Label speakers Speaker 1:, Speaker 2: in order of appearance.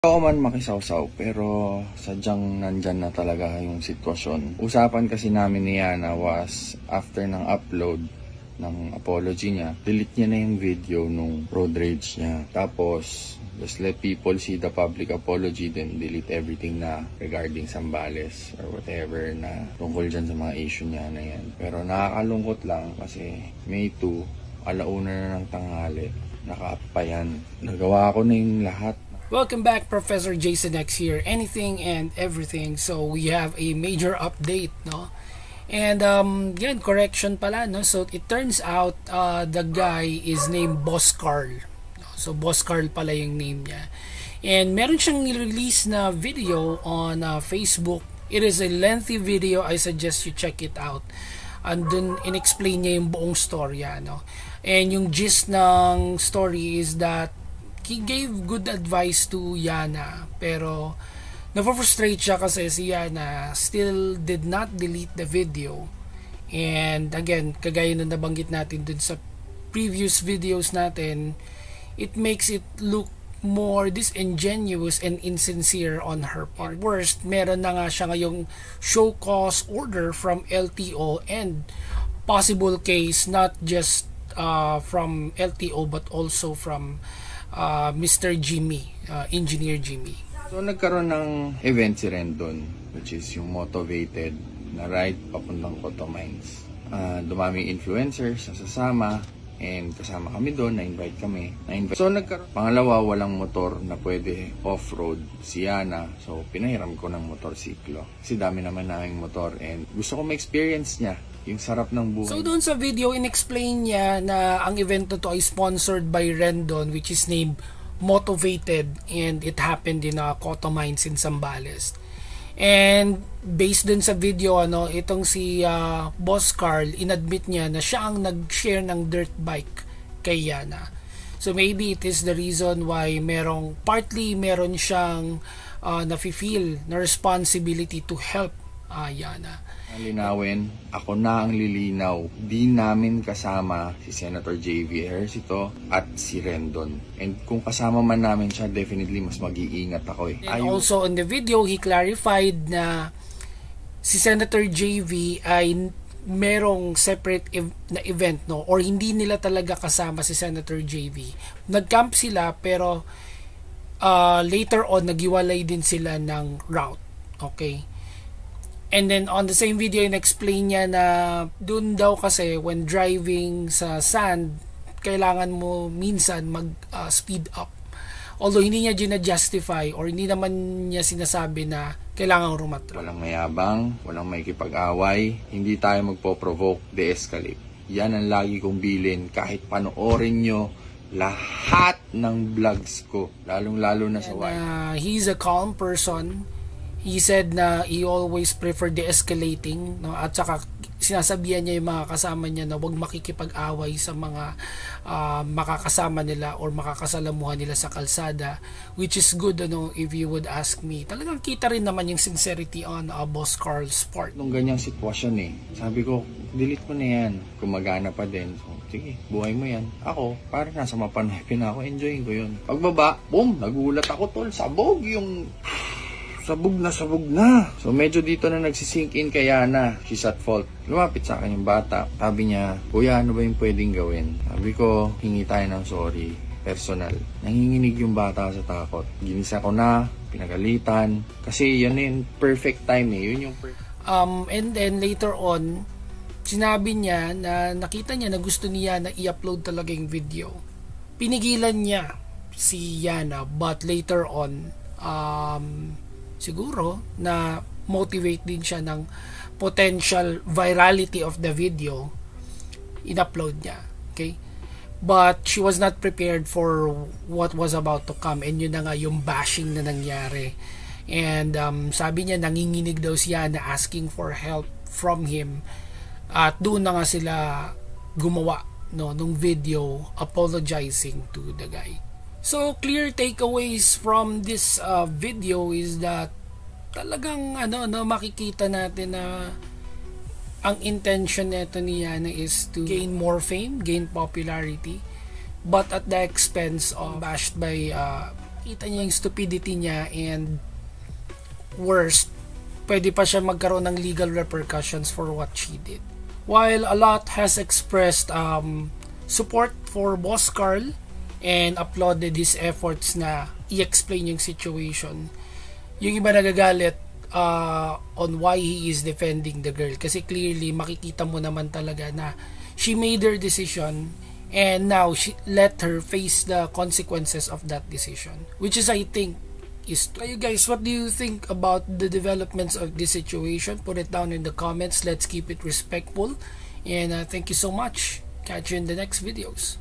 Speaker 1: Ako man makisawsaw pero sadyang nandyan na talaga yung sitwasyon. Usapan kasi namin ni Yana was after ng upload ng apology niya, delete niya na yung video nung road rage niya. Tapos, just let people see the public apology, then delete everything na regarding Zambales or whatever na tungkol dyan sa mga issue niya na yan. Pero nakakalungkot lang kasi May 2, alauna na ng tanghali, naka-up pa yan. Nagawa ko na yung lahat.
Speaker 2: Welcome back, Professor Jason X here. Anything and everything. So we have a major update, no? And yan, correction pala, no? So it turns out the guy is named Boss Carl. So Boss Carl pala yung name niya. And meron siyang release na video on Facebook. It is a lengthy video. I suggest you check it out. And dun in-explain niya yung buong storya, no? And yung gist ng story is that he gave good advice to Yana, pero na-frustrate siya kasi si Yana still did not delete the video. And again, kagaya na nabanggit natin dun sa previous videos natin, it makes it look more disingenuous and insincere on her part. Worst, meron na nga siya ngayong show cause order from LTO and possible case not just from LTO but also from Mr. Jimmy, Engineer Jimmy.
Speaker 1: So nagkaroon ng event si Rendon, which is yung motivated na ride papuntang Cotto Mines. Dumaming influencers na sasama and kasama kami doon, na-invite kami. So nagkaroon. Pangalawa, walang motor na pwede off-road si Yana. So pinahiram ko ng motorsiklo. Kasi dami naman naming motor and gusto ko ma-experience niya yung sarap ng buhay.
Speaker 2: So doon sa video, in-explain niya na ang event na to ay sponsored by Rendon, which is named Motivated, and it happened in Cotto Mines in Zambales. And based dun sa video, itong si Boss Carl, inadmit niya na siya ang nag-share ng dirt bike kay Yana. So maybe it is the reason why partly meron siyang nafe-feel na responsibility to help Yana.
Speaker 1: Linawin, ako na ang lilinaw. Di namin kasama si Senator J.V. Ejercito at si Rendon. And kung kasama man namin siya, definitely mas mag-iingat ako.
Speaker 2: And also on the video, he clarified na si Senator J.V. ay merong separate na event, no? Or hindi nila talaga kasama si Senator J.V. Nag-camp sila pero later on, naghiwalay din sila ng route. Okay? And then on the same video, in-explain niya na dun daw kasi when driving sa sand, kailangan mo minsan mag-speed up. Although hindi niya gina-justify or hindi naman niya sinasabi na kailangan rumatra.
Speaker 1: Walang mayabang, walang makikipag-away, hindi tayo magpo-provoke, de-escalate. Yan ang lagi kong bilin kahit panoorin nyo lahat ng vlogs ko, lalong-lalo na sa
Speaker 2: he's a calm person. He said na he always prefer de-escalating, no? At saka sinasabihan niya yung mga kasama niya na huwag makikipag-away sa mga makakasama nila or makakasalamuhan nila sa kalsada, which is good, if you would ask me. Talagang kita rin naman yung sincerity on Boss Carl's part.
Speaker 1: Nung ganyang sitwasyon sabi ko, delete mo na yan. Gumagana pa din. So, sige, buhay mo yan. Ako, parang nasa Mapanoy na ako, enjoying ko yun. Pagbaba, boom, nagulat ako tol, sabog yung... Sabog na. So medyo dito na nagsisink in kay Yana. She's at fault. Lumapit sa akin yung bata. Sabi niya, Kuya, ano ba yung pwedeng gawin? Sabi ko, hingi tayo ng sorry. Personal. Nanginginig yung bata sa takot. Ginisa ko na, pinagalitan. Kasi yan yung perfect time Yun yung
Speaker 2: and then later on, sinabi niya na nakita niya na gusto niya na i-upload talaga yung video. Pinigilan niya si Yana, but later on, siguro na motivate din siya ng potential virality of the video, in-upload niya. Okay? But she was not prepared for what was about to come, and yun na nga yung bashing na nangyari. And sabi niya nanginginig daw siya na asking for help from him, at doon na nga sila gumawa nung video apologizing to the guy. So clear takeaways from this video is that talagang makikita natin na ang intention nito ni Yana is to gain more fame, gain popularity, but at the expense of bashed by Kita niya yung stupidity niya, and worst, pwede pa siya magkaroon ng legal repercussions for what she did. While a lot has expressed support for Boss Carl and applauded his efforts na i-explain yung situation, yung iba nagagalit on why he is defending the girl, kasi clearly makikita mo naman talaga na she made her decision and now she let her face the consequences of that decision, which is, I think, is... You guys, what do you think about the developments of this situation? Put it down in the comments. Let's keep it respectful, and thank you so much. Catch you in the next videos.